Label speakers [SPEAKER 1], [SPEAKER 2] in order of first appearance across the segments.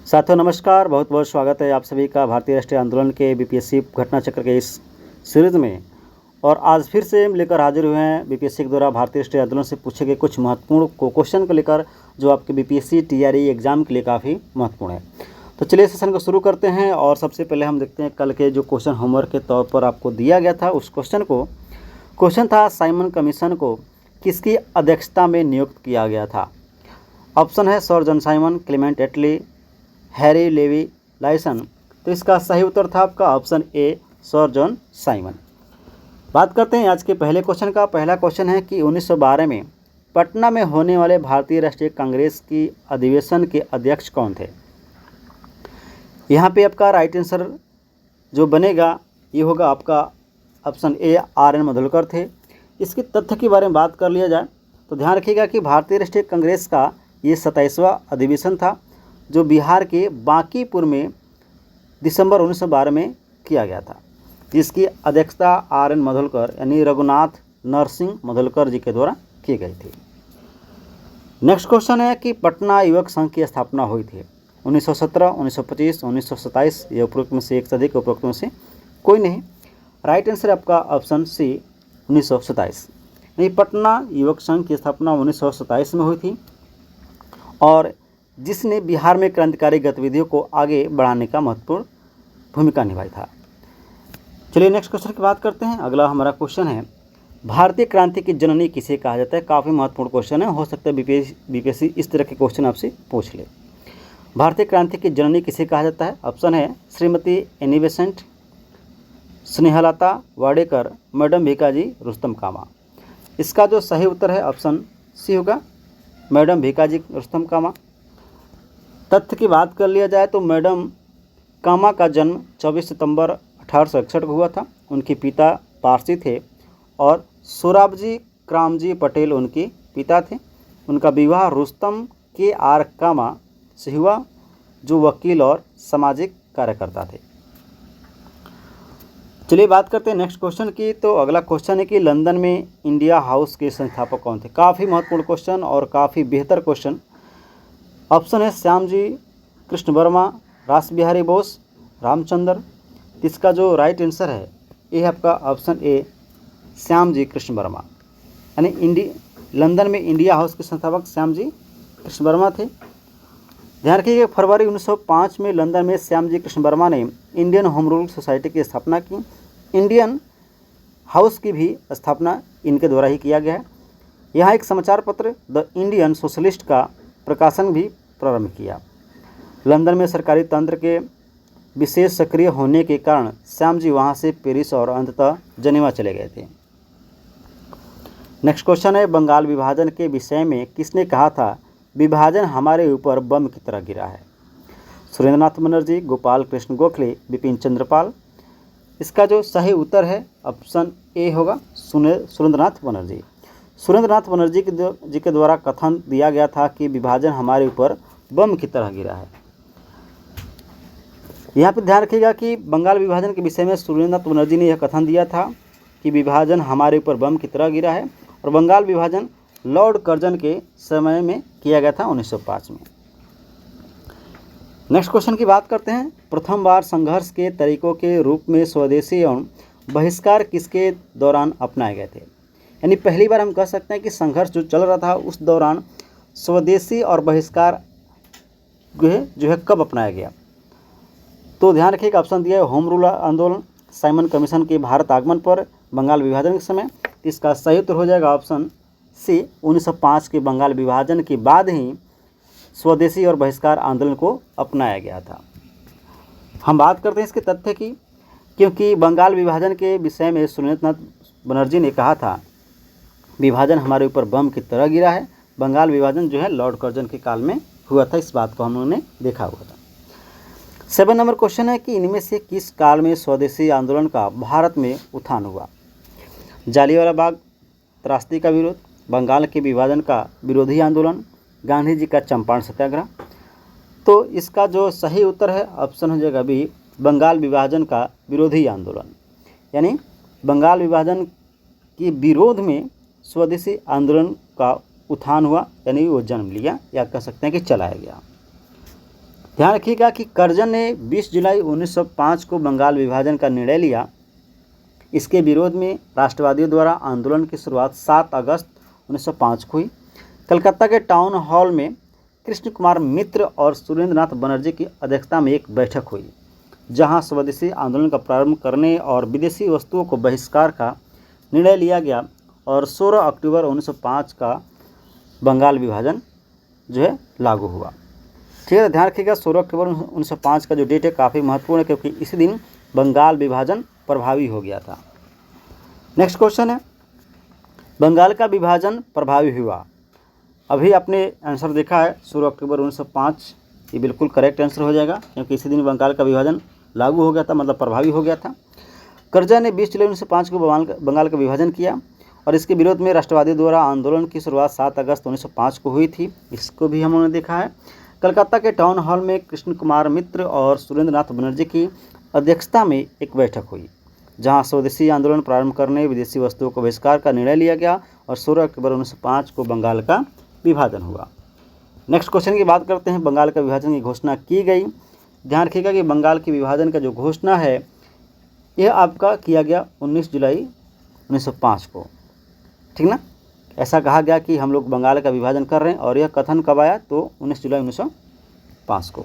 [SPEAKER 1] साथियों नमस्कार, बहुत बहुत स्वागत है आप सभी का भारतीय राष्ट्रीय आंदोलन के बीपीएससी घटना चक्र के इस सीरीज़ में। और आज फिर से हम लेकर हाजिर हुए हैं बीपीएससी के द्वारा भारतीय राष्ट्रीय आंदोलन से पूछे गए कुछ महत्वपूर्ण क्वेश्चन को लेकर, जो आपके बीपीएससी टीआरई एग्जाम के लिए काफ़ी महत्वपूर्ण है। तो चलिए सेशन को शुरू करते हैं। और सबसे पहले हम देखते हैं कल के जो क्वेश्चन होमवर्क के तौर पर आपको दिया गया था उस क्वेश्चन था साइमन कमीशन को किसकी अध्यक्षता में नियुक्त किया गया था। ऑप्शन है सर जॉन साइमन, क्लेमेंट एटली, हैरी लेवी लाइसन। तो इसका सही उत्तर था आपका option A sir John Simon. बात करते हैं आज के पहले क्वेश्चन का। पहला क्वेश्चन है कि 1912 में पटना में होने वाले भारतीय राष्ट्रीय कांग्रेस की अधिवेशन के अध्यक्ष कौन थे। यहाँ पे आपका राइट आंसर जो बनेगा ये होगा आपका ऑप्शन ए आर एन मधुलकर थे। इसके तथ्य के बारे में बात कर लिया जाए तो ध्यान रखिएगा कि भारतीय राष्ट्रीय कांग्रेस का ये 27वां अधिवेशन था जो बिहार के बांकीपुर में दिसंबर 1912 में किया गया था, जिसकी अध्यक्षता आर एन मधुलकर यानी रघुनाथ नरसिंह मधुलकर जी के द्वारा की गई थी। नेक्स्ट क्वेश्चन है कि पटना युवक संघ की स्थापना हुई थी 1917, 1925, 1927। ये उपरोक्त में से एक से अधिक, उपरोक्त में से कोई नहीं। राइट आंसर आपका ऑप्शन सी 1927। यानी पटना युवक संघ की स्थापना 1927 में हुई थी और जिसने बिहार में क्रांतिकारी गतिविधियों को आगे बढ़ाने का महत्वपूर्ण भूमिका निभाई था। चलिए नेक्स्ट क्वेश्चन की बात करते हैं। अगला हमारा क्वेश्चन है भारतीय क्रांति की जननी किसे कहा जाता है। काफ़ी महत्वपूर्ण क्वेश्चन है, हो सकता है बीपीएससी इस तरह के क्वेश्चन आपसे पूछ ले। भारतीय क्रांति की जननी किसे कहा जाता है। ऑप्शन है Shrimati Annie Besant, Snehlata Wadekar, madam Bhikaiji Rustom Cama. इसका जो सही उत्तर है ऑप्शन सी होगा, मैडम भीकाजी रुस्तम कामा। तथ्य की बात कर लिया जाए तो मैडम कामा का जन्म 24 सितंबर 1861 को हुआ था। उनके पिता पारसी थे और सोराबजी क्रामजी पटेल उनके पिता थे। उनका विवाह रुस्तम के आर कामा से हुआ जो वकील और सामाजिक कार्यकर्ता थे। चलिए बात करते हैं नेक्स्ट क्वेश्चन की। तो अगला क्वेश्चन है कि लंदन में इंडिया हाउस के संस्थापक कौन थे। काफ़ी महत्वपूर्ण क्वेश्चन और काफ़ी बेहतर क्वेश्चन। ऑप्शन है श्यामजी कृष्ण वर्मा, रास बिहारी बोस, रामचंद्र। इसका जो राइट आंसर है ये है आपका ऑप्शन ए श्यामजी कृष्ण वर्मा। यानी लंदन में इंडिया हाउस के संस्थापक श्यामजी कृष्ण वर्मा थे। ध्यान रखिए फरवरी 1905 में लंदन में श्यामजी कृष्ण वर्मा ने इंडियन होम रूल सोसाइटी की स्थापना की। इंडियन हाउस की भी स्थापना इनके द्वारा ही किया गया है। यहाँ एक समाचार पत्र द इंडियन सोशलिस्ट का प्रकाशन भी प्रारंभ किया। लंदन में सरकारी तंत्र के विशेष सक्रिय होने के कारण श्यामजी वहाँ से पेरिस और अंततः जनेवा चले गए थे। नेक्स्ट क्वेश्चन है बंगाल विभाजन के विषय में किसने कहा था विभाजन हमारे ऊपर बम की तरह गिरा है। सुरेंद्रनाथ बनर्जी, गोपाल कृष्ण गोखले, बिपिन चंद्र पाल। इसका जो सही उत्तर है ऑप्शन ए होगा सुरेंद्रनाथ बनर्जी। सुरेंद्रनाथ बनर्जी जी के द्वारा कथन दिया गया था कि विभाजन हमारे ऊपर बम की तरह गिरा है। यहाँ पर ध्यान रखिएगा कि बंगाल विभाजन के विषय में सुरेंद्रनाथ बनर्जी ने यह कथन दिया था कि विभाजन हमारे ऊपर बम की तरह गिरा है। और बंगाल विभाजन लॉर्ड कर्जन के समय में किया गया था 1905 में। नेक्स्ट क्वेश्चन की बात करते हैं। प्रथम बार संघर्ष के तरीकों के रूप में स्वदेशी एवं बहिष्कार किसके दौरान अपनाए गए थे। यानी पहली बार हम कह सकते हैं कि संघर्ष जो चल रहा था उस दौरान स्वदेशी और बहिष्कार जो है कब अपनाया गया। तो ध्यान रखिएगा ऑप्शन दिया है होम रूल आंदोलन, साइमन कमीशन के भारत आगमन पर, बंगाल विभाजन के समय। इसका सही उत्तर हो जाएगा ऑप्शन सी 1905 के बंगाल विभाजन के बाद ही स्वदेशी और बहिष्कार आंदोलन को अपनाया गया था। हम बात करते हैं इसके तथ्य की, क्योंकि बंगाल विभाजन के विषय में सुरेंद्रनाथ बनर्जी ने कहा था विभाजन हमारे ऊपर बम की तरह गिरा है। बंगाल विभाजन जो है लॉर्ड कर्जन के काल में हुआ था, इस बात को हम लोगों ने देखा हुआ था। 7 नंबर क्वेश्चन है कि इनमें से किस काल में स्वदेशी आंदोलन का भारत में उत्थान हुआ। जालियांवाला बाग त्रासदी का विरोध, बंगाल के विभाजन का विरोधी आंदोलन, गांधी जी का चंपारण सत्याग्रह। तो इसका जो सही उत्तर है ऑप्शन हो जाएगा बी बंगाल विभाजन का विरोधी आंदोलन। यानी बंगाल विभाजन के विरोध में स्वदेशी आंदोलन का उत्थान हुआ, यानी वो जन्म लिया या कह सकते हैं कि चलाया गया। ध्यान रखिएगा कि कर्जन ने 20 जुलाई 1905 को बंगाल विभाजन का निर्णय लिया। इसके विरोध में राष्ट्रवादियों द्वारा आंदोलन की शुरुआत 7 अगस्त 1905 को हुई। कलकत्ता के टाउन हॉल में कृष्ण कुमार मित्र और सुरेंद्र नाथ बनर्जी की अध्यक्षता में एक बैठक हुई, जहां स्वदेशी आंदोलन का प्रारंभ करने और विदेशी वस्तुओं को बहिष्कार का निर्णय लिया गया और 16 अक्टूबर 1905 का बंगाल विभाजन जो है लागू हुआ। ठीक है, ध्यान रखिएगा 16 अक्टूबर 1905 का जो डेट है काफ़ी महत्वपूर्ण है, क्योंकि इसी दिन बंगाल विभाजन प्रभावी हो गया था। नेक्स्ट क्वेश्चन है, बंगाल का विभाजन प्रभावी हुआ। अभी आपने आंसर देखा है 16 अक्टूबर 1905, ये बिल्कुल करेक्ट आंसर हो जाएगा, क्योंकि इसी दिन बंगाल का विभाजन लागू हो गया था, मतलब प्रभावी हो गया था। कर्जा ने 20 जुलाई 1905 को बंगाल का विभाजन किया और इसके विरोध में राष्ट्रवादियों द्वारा आंदोलन की शुरुआत 7 अगस्त 1905 को हुई थी। इसको भी हम लोगों ने देखा है। कलकत्ता के टाउन हॉल में कृष्ण कुमार मित्र और सुरेंद्र नाथ बनर्जी की अध्यक्षता में एक बैठक हुई, जहां स्वदेशी आंदोलन प्रारंभ करने, विदेशी वस्तुओं को बहिष्कार का निर्णय लिया गया और 16 अक्टूबर 1905 को बंगाल का विभाजन हुआ। नेक्स्ट क्वेश्चन की बात करते हैं, बंगाल का विभाजन की घोषणा की गई। ध्यान रखिएगा कि बंगाल के विभाजन का जो घोषणा है यह आपका किया गया 19 जुलाई 1905 को, ठीक ना। ऐसा कहा गया कि हम लोग बंगाल का विभाजन कर रहे हैं, और यह कथन कब आया तो 19 जुलाई 1905 को।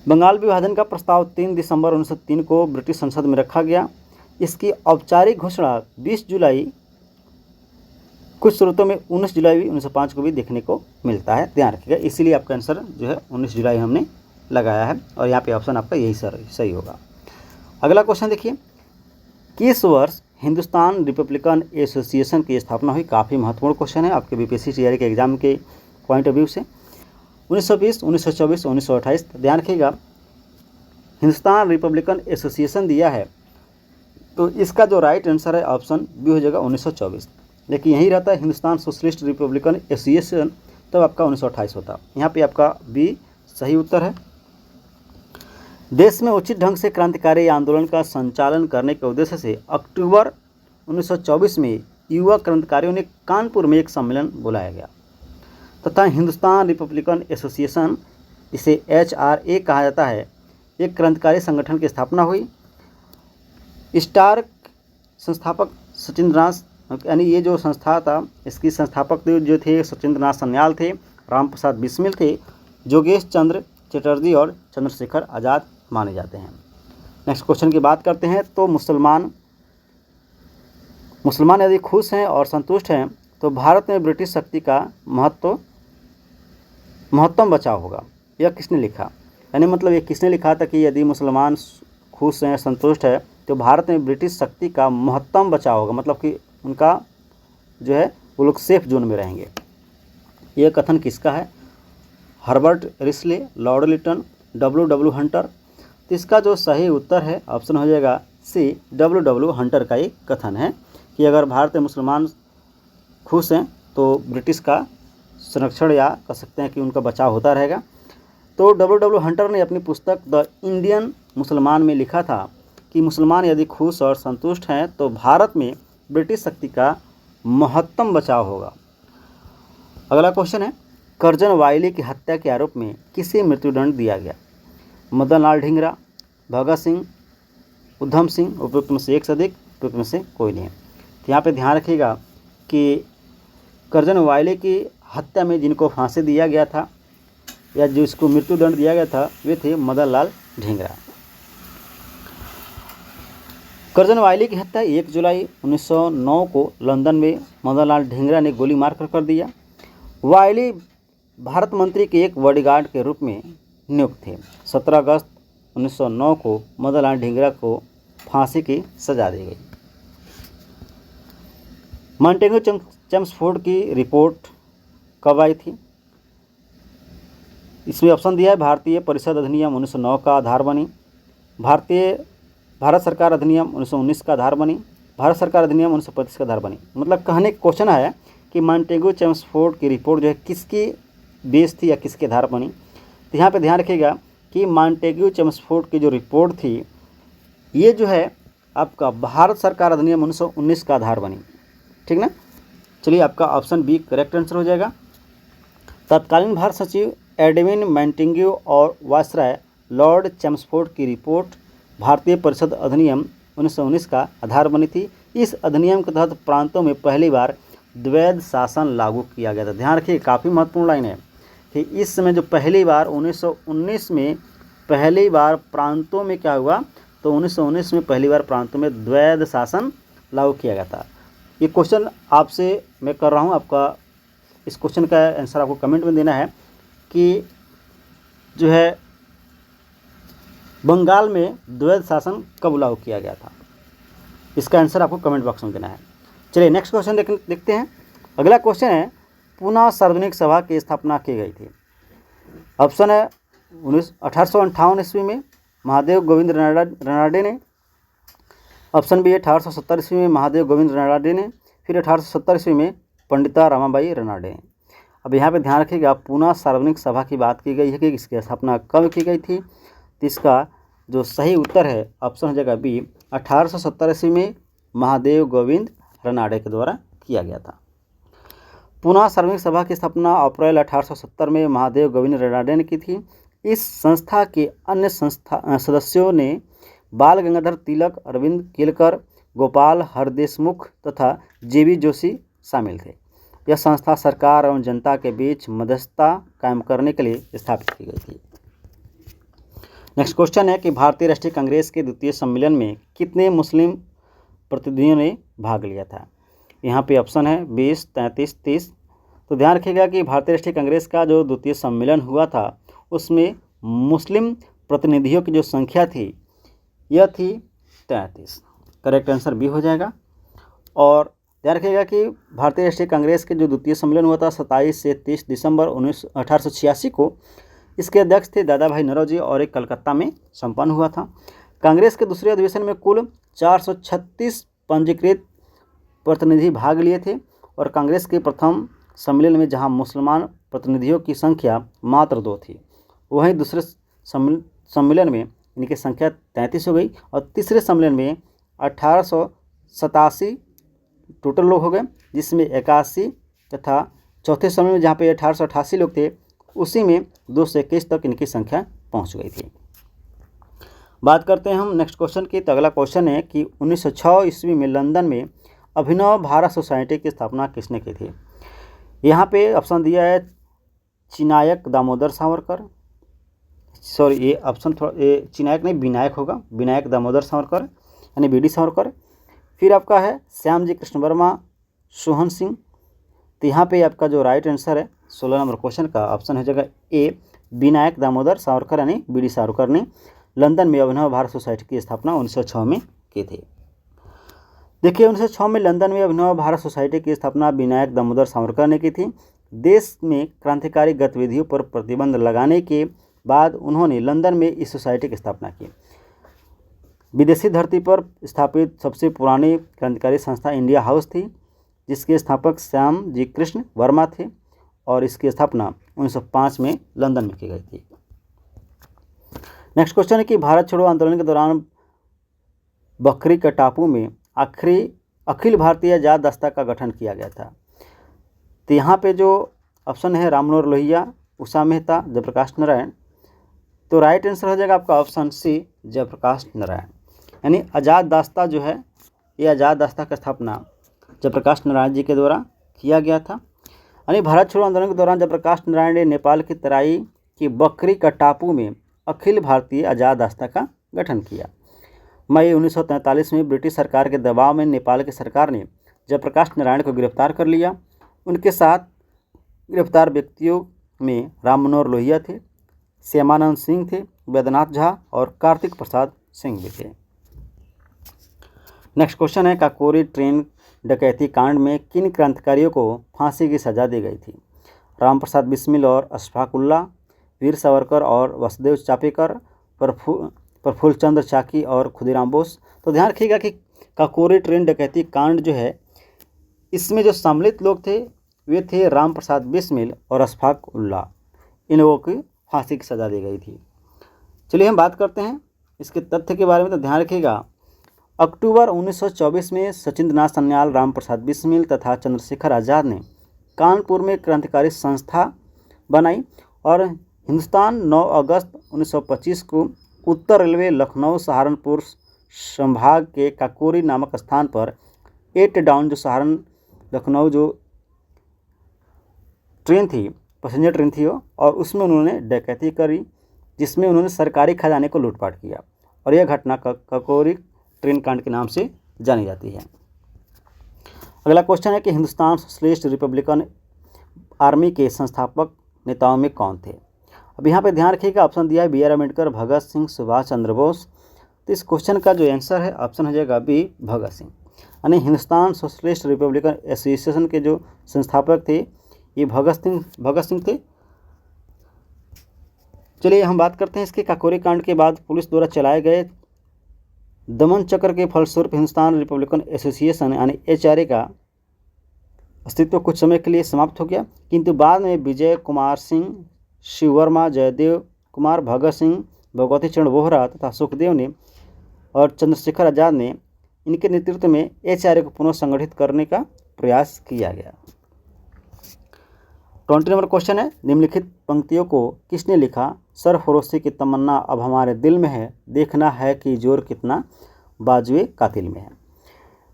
[SPEAKER 1] बंगाल विभाजन का प्रस्ताव 3 दिसंबर 1903 को ब्रिटिश संसद में रखा गया। इसकी औपचारिक घोषणा 20 जुलाई, कुछ स्रोतों में 19 जुलाई 1905 को भी देखने को मिलता है। ध्यान रखिएगा, इसीलिए आपका आंसर जो है 19 जुलाई हमने लगाया है, और यहाँ पे ऑप्शन आपका यही सही होगा। अगला क्वेश्चन देखिए, किस वर्ष हिंदुस्तान रिपब्लिकन एसोसिएशन की स्थापना हुई? काफ़ी महत्वपूर्ण क्वेश्चन है आपके बीपीएससी तैयारी के एग्जाम के पॉइंट ऑफ व्यू से। 1920, 1924, 1928। ध्यान रखिएगा, हिंदुस्तान रिपब्लिकन एसोसिएशन दिया है तो इसका जो राइट आंसर है ऑप्शन बी हो जाएगा 1924। लेकिन यही रहता है हिंदुस्तान सोशलिस्ट रिपब्लिकन एसोसिएशन, तब आपका 1928 होता। यहाँ पे आपका बी सही उत्तर है। देश में उचित ढंग से क्रांतिकारी आंदोलन का संचालन करने के उद्देश्य से अक्टूबर 1924 में युवा क्रांतिकारियों ने कानपुर में एक सम्मेलन बुलाया गया तथा हिंदुस्तान रिपब्लिकन एसोसिएशन, इसे HRA कहा जाता है, एक क्रांतिकारी संगठन की स्थापना हुई। स्टार संस्थापक सचिंद्र नाथ, यानी ये जो संस्था था इसकी संस्थापक जो थे सचिंद्र नाथ सन्याल थे, राम प्रसाद बिस्मिल थे, जोगेश चंद्र चटर्जी और चंद्रशेखर आज़ाद माने जाते हैं। नेक्स्ट क्वेश्चन की बात करते हैं, तो मुसलमान यदि खुश हैं और संतुष्ट हैं तो भारत में ब्रिटिश शक्ति का महत्तम बचाव होगा। यह किसने लिखा? यानी मतलब ये किसने लिखा था कि यदि मुसलमान खुश हैं, संतुष्ट है तो भारत में ब्रिटिश शक्ति का महत्तम बचाव होगा, मतलब कि उनका जो है वो लोग सेफ जोन में रहेंगे। यह कथन किसका है? Herbert Risley, Lord Lytton, W Hunter. तो इसका जो सही उत्तर है ऑप्शन हो जाएगा सी, W हंटर का ये कथन है कि अगर भारत में मुसलमान खुश हैं तो ब्रिटिश का संरक्षण या कह सकते हैं कि उनका बचाव होता रहेगा। तो W हंटर ने अपनी पुस्तक द इंडियन मुसलमान में लिखा था कि मुसलमान यदि खुश और संतुष्ट हैं तो भारत में ब्रिटिश शक्ति का महत्तम बचाव होगा। अगला क्वेश्चन है, कर्जन वायली की हत्या के आरोप में किसे मृत्युदंड दिया गया? मदन लाल ढींगरा, भगत सिंह, उधम सिंह, उपयुक्त में से एक से अधिक, उपयुक्त में से कोई नहीं है। तो यहाँ पे ध्यान रखिएगा कि कर्जन वायली की हत्या में जिनको फांसी दिया गया था या जिसको मृत्युदंड दिया गया था वे थे मदन लाल ढींगरा। कर्जन वायली की हत्या 1 जुलाई 1909 को लंदन में मदन लाल ढींगरा ने गोली मारकर कर दिया। वायली भारत मंत्री के एक बॉडीगार्ड के रूप में नियुक्त थे। 17 अगस्त 1909 को मदन लाल ढींगरा को फांसी की सजा दी गई। मॉन्टेगू चेम्सफोर्ड की रिपोर्ट कब आई थी? इसमें ऑप्शन दिया है भारतीय परिषद अधिनियम 1909 का आधार बनी, भारत सरकार अधिनियम 1919 का आधार बनी, भारत सरकार अधिनियम 1935 का आधार बनी। मतलब कहने का क्वेश्चन है कि मॉन्टेगू चेम्सफोर्ड की रिपोर्ट जो है किसकी बेस थी या किसके आधार बनी? तो यहाँ पे ध्यान रखिएगा कि मॉन्टेगू चेम्सफोर्ड की जो रिपोर्ट थी ये जो है आपका भारत सरकार अधिनियम 1919 का आधार बनी, ठीक ना। चलिए आपका ऑप्शन बी करेक्ट आंसर हो जाएगा। तत्कालीन भारत सचिव एडविन मैंटिंग्यू और वायसराय लॉर्ड चैम्सफोर्ड की रिपोर्ट भारतीय परिषद अधिनियम 1919 का आधार बनी थी। इस अधिनियम के तहत प्रांतों में पहली बार द्वैध शासन लागू किया गया था। ध्यान रखिए, काफ़ी महत्वपूर्ण लाइन है कि इस समय जो पहली बार 1919 में पहली बार प्रांतों में क्या हुआ, तो 1919 में पहली बार प्रांतों में द्वैध शासन लागू किया गया था। ये क्वेश्चन आपसे मैं कर रहा हूँ, आपका इस क्वेश्चन का आंसर आपको कमेंट में देना है कि जो है बंगाल में द्वैध शासन कब लागू किया गया था। इसका आंसर आपको कमेंट बॉक्स में देना है। चलिए नेक्स्ट क्वेश्चन देखते हैं। अगला क्वेश्चन है, पुनः सार्वजनिक सभा की स्थापना की गई थी। ऑप्शन है 1858 ईस्वी में महादेव गोविंद रनाडे ने। ऑप्शन बी है 1870 ईस्वी में महादेव गोविंद रनाडे ने। फिर 1870 ईस्वी में पंडिता रमाबाई रनाडे। अब यहाँ पे ध्यान रखिएगा, पुनः सार्वजनिक सभा की बात की गई है कि इसकी स्थापना कब की गई थी। तो इसका जो सही उत्तर है ऑप्शन हो जाएगा बी, 1870 ईस्वी में महादेव गोविंद रनाडे के द्वारा किया गया था। पुनः सार्वजनिक सभा की स्थापना अप्रैल 1870 में महादेव गोविंद रनाडे ने की थी। इस संस्था के अन्य सदस्यों ने बाल गंगाधर तिलक, अरविंद केलकर, गोपाल हरदेशमुख तथा जेबी जोशी शामिल थे। यह संस्था सरकार एवं जनता के बीच मध्यस्थता कायम करने के लिए स्थापित की गई थी। नेक्स्ट क्वेश्चन है कि भारतीय राष्ट्रीय कांग्रेस के द्वितीय सम्मेलन में कितने मुस्लिम प्रतिनिधियों ने भाग लिया था। यहाँ पे ऑप्शन है 20, 33, 30। तो ध्यान रखिएगा कि भारतीय राष्ट्रीय कांग्रेस का जो द्वितीय सम्मेलन हुआ था उसमें मुस्लिम प्रतिनिधियों की जो संख्या थी यह थी 33। करेक्ट आंसर बी हो जाएगा। और ध्यान रखिएगा कि भारतीय राष्ट्रीय कांग्रेस के जो द्वितीय सम्मेलन हुआ था 27 से 30 दिसंबर 1886 को, इसके अध्यक्ष थे दादा भाई नौरोजी और एक कलकत्ता में संपन्न हुआ था। कांग्रेस के दूसरे अधिवेशन में कुल 436 पंजीकृत प्रतिनिधि भाग लिए थे और कांग्रेस के प्रथम सम्मेलन में जहां मुसलमान प्रतिनिधियों की संख्या मात्र 2 थी, वहीं दूसरे सम्मेलन में इनकी संख्या 33 हो गई और तीसरे सम्मेलन में 1887 टोटल लोग हो गए, जिसमें 81 तथा चौथे सम्मेलन में जहाँ पे 1888 लोग थे उसी में 2 से 21 तक इनकी संख्या पहुँच गई थी। बात करते हैं हम नेक्स्ट क्वेश्चन की। तो अगला क्वेश्चन है कि 1906 ईस्वी में लंदन में अभिनव भारत सोसाइटी की स्थापना किसने की थी। यहाँ पे ऑप्शन दिया है चिनायक दामोदर सावरकर, सॉरी ये ऑप्शन थोड़ा ये चिनायक नहीं विनायक होगा, विनायक दामोदर सावरकर यानी बीडी सावरकर। फिर आपका है श्यामजी कृष्ण वर्मा, सोहन सिंह। तो यहाँ पे आपका जो राइट आंसर है 16 नंबर क्वेश्चन का ऑप्शन हो जाएगा ए, विनायक दामोदर सावरकर यानी बीडी सावरकर ने लंदन में अभिनव भारत सोसाइटी की स्थापना 1906 में की थी। देखिए 1906 में लंदन में अभिनव भारत सोसाइटी की स्थापना विनायक दामोदर सावरकर ने की थी। देश में क्रांतिकारी गतिविधियों पर प्रतिबंध लगाने के बाद उन्होंने लंदन में इस सोसाइटी की स्थापना की। विदेशी धरती पर स्थापित सबसे पुरानी क्रांतिकारी संस्था इंडिया हाउस थी, जिसके स्थापक श्याम जी कृष्ण वर्मा थे और इसकी स्थापना 1905 में लंदन में की गई थी। नेक्स्ट क्वेश्चन है कि भारत छोड़ो आंदोलन के दौरान बकरी के टापू में अखिल भारतीय आजाद दस्ता का गठन किया गया था। तो यहाँ पे जो ऑप्शन है राम मनोहर लोहिया, उषा मेहता, जयप्रकाश नारायण। तो राइट आंसर हो जाएगा आपका ऑप्शन सी, जयप्रकाश नारायण। यानी आज़ाद दास्ता जो है ये आज़ाद दास्ता की स्थापना जयप्रकाश नारायण जी के द्वारा किया गया था। यानी भारत छोड़ो आंदोलन के दौरान जयप्रकाश नारायण ने नेपाल की तराई की बकरी का टापू में अखिल भारतीय आज़ाद दास्ता का गठन किया। मई 1943 में ब्रिटिश सरकार के दबाव में नेपाल की सरकार ने जयप्रकाश नारायण को गिरफ्तार कर लिया। उनके साथ गिरफ्तार व्यक्तियों में राम मनोहर लोहिया थे, श्यामानंद सिंह थे, वैद्यनाथ झा और कार्तिक प्रसाद सिंह भी थे। नेक्स्ट क्वेश्चन है काकोरी ट्रेन डकैती कांड में किन क्रांतिकारियों को फांसी की सजा दी गई थी। राम प्रसाद बिस्मिल और अशफाक उल्लाह, वीर सावरकर और वसुदेव चापेकर, प्रफुल्ल चंद्र चाकी और खुदीराम बोस। तो ध्यान रखिएगा कि काकोरी ट्रेन डकैती कांड जो है इसमें जो सम्मिलित लोग थे वे थे राम प्रसाद बिस्मिल और अशफाक उल्लाह। इन लोगों की फांसी की सज़ा दी गई थी। चलिए हम बात करते हैं इसके तथ्य के बारे में। तो ध्यान रखिएगा अक्टूबर 1924 में सचिंद्रनाथ सन्याल, राम प्रसाद बिस्मिल तथा चंद्रशेखर आज़ाद ने कानपुर में क्रांतिकारी संस्था बनाई और हिंदुस्तान 9 अगस्त 1925 को उत्तर रेलवे लखनऊ सहारनपुर संभाग के काकोरी नामक स्थान पर 8 डाउन जो सहारन लखनऊ जो ट्रेन थी, पैसेंजर ट्रेन थी वो, और उसमें उन्होंने डकैती करी, जिसमें उन्होंने सरकारी खजाने को लूटपाट किया, और यह घटना काकोरी ट्रेन कांड के नाम से जानी जाती है। अगला क्वेश्चन है कि हिंदुस्तान सोशलिस्ट रिपब्लिकन आर्मी के संस्थापक नेताओं में कौन थे। अब यहाँ पे ध्यान रखिएगा, ऑप्शन दिया है बी.आर. अम्बेडकर, भगत सिंह, सुभाष चंद्र बोस। तो इस क्वेश्चन का जो आंसर है ऑप्शन हो जाएगा बी, भगत सिंह। यानी हिंदुस्तान सोशलिस्ट रिपब्लिकन एसोसिएशन के जो संस्थापक थे ये भगत सिंह थे। चलिए हम बात करते हैं इसके काकोरी कांड के बाद पुलिस द्वारा चलाए गए दमन चक्र के फलस्वरूप हिंदुस्तान रिपब्लिकन एसोसिएशन यानी HRA का अस्तित्व कुछ समय के लिए समाप्त हो गया, किंतु बाद में विजय कुमार सिंह, शिव वर्मा, जयदेव कुमार, भगत सिंह, भगवती चरण वोहरा तथा सुखदेव ने और चंद्रशेखर आज़ाद ने इनके नेतृत्व में HRA को पुनः संगठित करने का प्रयास किया गया। 20 नंबर क्वेश्चन है, निम्नलिखित पंक्तियों को किसने लिखा। सरफरोशी की तमन्ना अब हमारे दिल में है, देखना है कि जोर कितना बाजुए कातिल में है।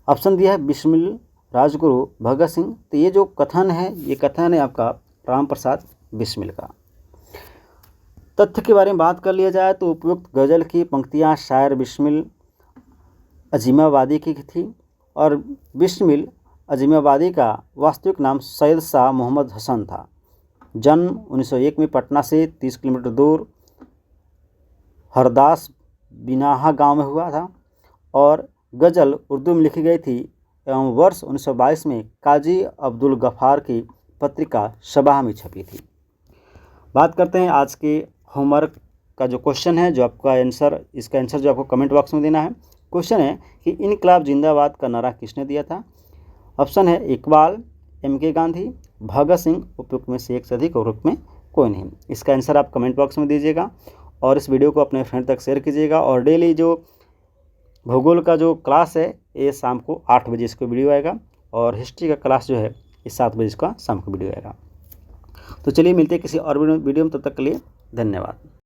[SPEAKER 1] ऑप्शन दिया है बिस्मिल, राजगुरु, भगत सिंह। तो ये जो कथन है ये कथन है आपका राम प्रसाद बिस्मिल का। तथ्य के बारे में बात कर लिया जाए तो उपयुक्त गज़ल की पंक्तियाँ शायर बिस्मिल अजीमाबादी की थी, और बिस्मिल अजीमाबादी का वास्तविक नाम सैयद शाह मोहम्मद हसन था। जन्म 1901 में पटना से 30 किलोमीटर दूर हरदास बिनाहा गांव में हुआ था, और गज़ल उर्दू में लिखी गई थी एवं वर्ष 1922 में काजी अब्दुल गफ़ार की पत्रिका शबाह में छपी थी। बात करते हैं आज के होमवर्क का जो क्वेश्चन है, जो आपका आंसर, इसका आंसर जो आपको कमेंट बॉक्स में देना है। क्वेश्चन है कि इनकलाब जिंदाबाद का नारा किसने दिया था। ऑप्शन है इकबाल, MK गांधी, भगत सिंह, उपयुक्त में से एक से अधिक और उपयुक्त में कोई नहीं। इसका आंसर आप कमेंट बॉक्स में दीजिएगा और इस वीडियो को अपने फ्रेंड तक शेयर कीजिएगा। और डेली जो भूगोल का जो क्लास है ये शाम को 8 बजे इसको वीडियो आएगा, और हिस्ट्री का क्लास जो है ये 7 बजे इसका शाम को वीडियो आएगा। तो चलिए मिलते हैं किसी और वीडियो में, तब तक के लिए धन्यवाद।